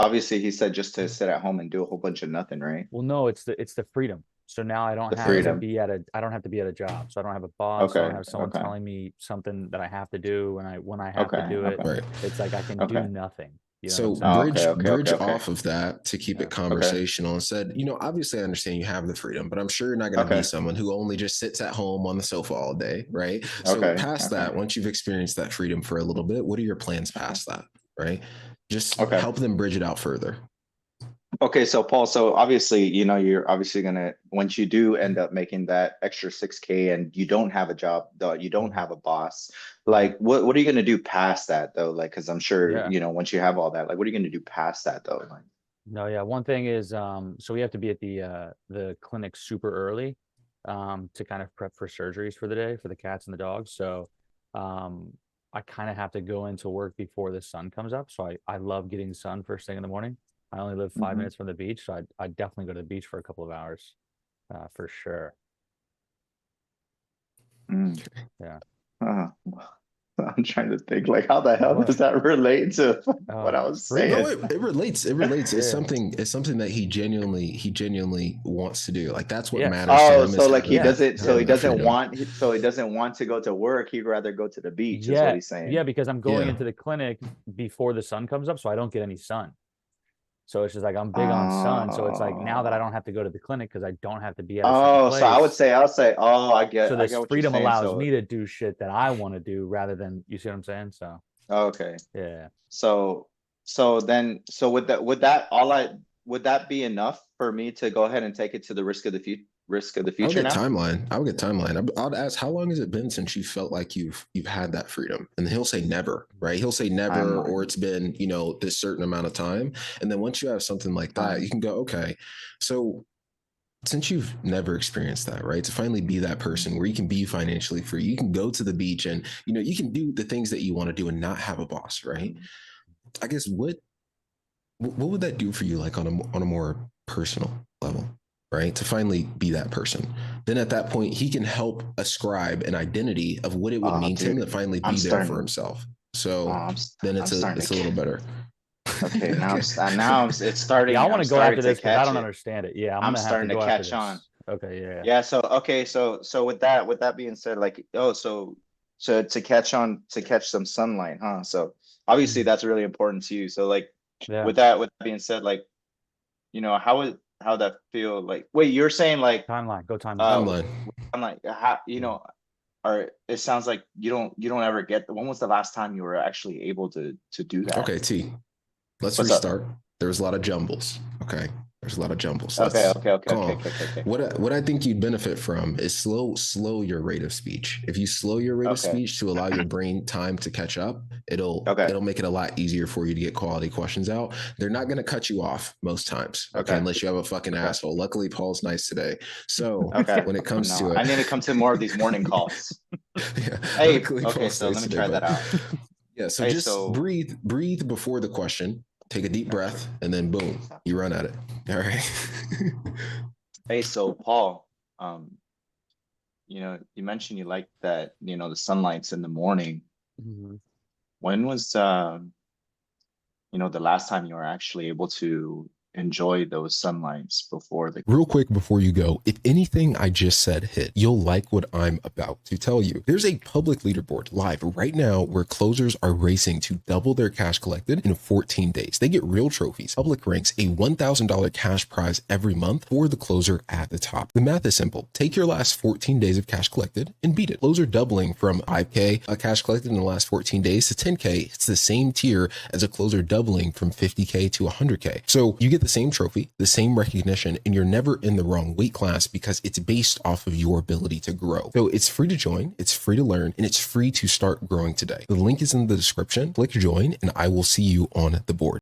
obviously he said just to sit at home and do a whole bunch of nothing, right? Well, no, it's the freedom. So now The freedom. I don't have to be at a job. So I don't have a boss. I don't Okay. have someone Okay. telling me something that I have to do when I have to Okay. do it. Okay. Right. It's like I can do Okay. nothing. You know what I'm So saying? Oh, okay. Okay. Okay. bridge Okay. off of that to keep it Yeah. Okay. conversational and said, obviously I understand you have the freedom, but I'm sure you're not going to be Okay. someone who only just sits at home on the sofa all day, right? So Okay. past Okay. that, once you've experienced that freedom for a little bit, what are your plans past that, right? Just Okay. help them bridge it out further. Okay, so Paul, so obviously, you're obviously gonna once you do end up making that extra 6K and you don't have a job, though you don't Mhm. have a boss, like what are you gonna do past that though? Like, because I'm sure, Yeah. once you have all that, like what are you gonna do past that though? Like, No, yeah. One thing is, so we have to be at the clinic super early, to kind of prep for surgeries for the day for the cats and the dogs. So, um, I kind of have to go into work before the sun comes up. So I love getting sun first thing in the morning. I only live five mhm. minutes from the beach, so I definitely go to the beach for a couple of hours, for sure. Mm. Yeah. Uh, I'm trying to think like how the hell does What? that relate to what Oh, I was No, freedom. saying? it relates. It relates. Yeah. It's something that he genuinely wants to do. Like that's what Yes. matters to Oh, him is so like he Yeah. doesn't, so Yeah. he having that doesn't freedom. want, so he doesn't want to go to work. He'd rather go to the beach, is what Yeah. he's saying. Yeah. Because I'm going Yeah. into the clinic before the sun comes up, so I don't get any sun. So it's just like I'm big on sun. So it's like now that I Oh. don't have to go to the clinic because I don't have to be at a certain Oh, so place. I'll say, oh, So I this get what you're freedom saying. allows So, me to do shit that I want to do rather than you see what I'm saying? So okay. yeah. So, so would that be enough for me to go ahead and take it to the risk of the I would future get now? timeline. I would get timeline. I'd ask how long has it been since you felt like you've had that freedom, and he'll say never, right? He'll say never, or Timeline, it's been this certain amount of time, and then once you have something like that, you time. can go okay. So since you've never experienced that, right? To finally be that person where you can be financially free, you can go to the beach and you can do the things that you want to do and not have a boss, right? I guess what would that do for you, like on a more personal level, right? To finally be that person. Then at that point, he can help ascribe an identity of what it would Oh, mean to him dude, to finally I'm be there for starting. himself. Oh, So then I'm it's a starting to it's a little get. better. Okay, now Okay. it's Yeah, I starting. want I'm to go starting after to this because I catch don't it. understand it. Yeah, I'm I'm gonna have to starting to go after catch on. this. Okay, yeah. Yeah, so okay, so with that being said, like so to catch some sunlight, huh? So obviously Mhm. that's really important to you. So like Yeah. with that being said, like, how that feel like wait, you're saying like Timeline. Go timeline. uh Timeline. I'm like how Yeah. or it sounds like you don't ever get when was the last time you were actually able to do that? Okay, T. Let's What's up? restart. There was a lot of jumbles. Okay. There's a lot of jumbles. Okay, Let's okay, okay, okay, calm. okay, okay, okay. What I think you'd benefit from is slow your rate of speech. If you slow your rate of Okay. speech to allow your brain time to catch up, Okay. it'll make it a lot easier for you to get quality questions out. They're not going to cut you off most times, okay, Okay. unless you have a fucking Okay. asshole. Luckily, Paul's nice today. So Okay. when it comes No, to I it, need to come to more of these morning calls. yeah, Hey, luckily okay, Paul's so let nice me today, try that but out. yeah, so Hey, just so breathe before the question. Take a deep breath, and then boom, you run at it. All right. hey, so Paul, you mentioned you like that, the sunlights in the morning. Mhm. When was the last time you were actually able to enjoy those sunlights before the Real quick before you go, if anything I just said hit, you'll like what I'm about to tell you. There's a public leaderboard live right now where closers are racing to double their cash collected in 14 days. They get real trophies. Public ranks a $1,000 cash prize every month for the closer at the top. The math is simple. Take your last 14 days of cash collected and beat it. Closer doubling from 5K cash collected in the last 14 days to 10K. It's the same tier as a closer doubling from 50K to 100K. So you get the same trophy, the same recognition, and you're never in the wrong weight class because it's based off of your ability to grow. So it's free to join, it's free to learn, and it's free to start growing today. The link is in the description. Click join, and I will see you on the board.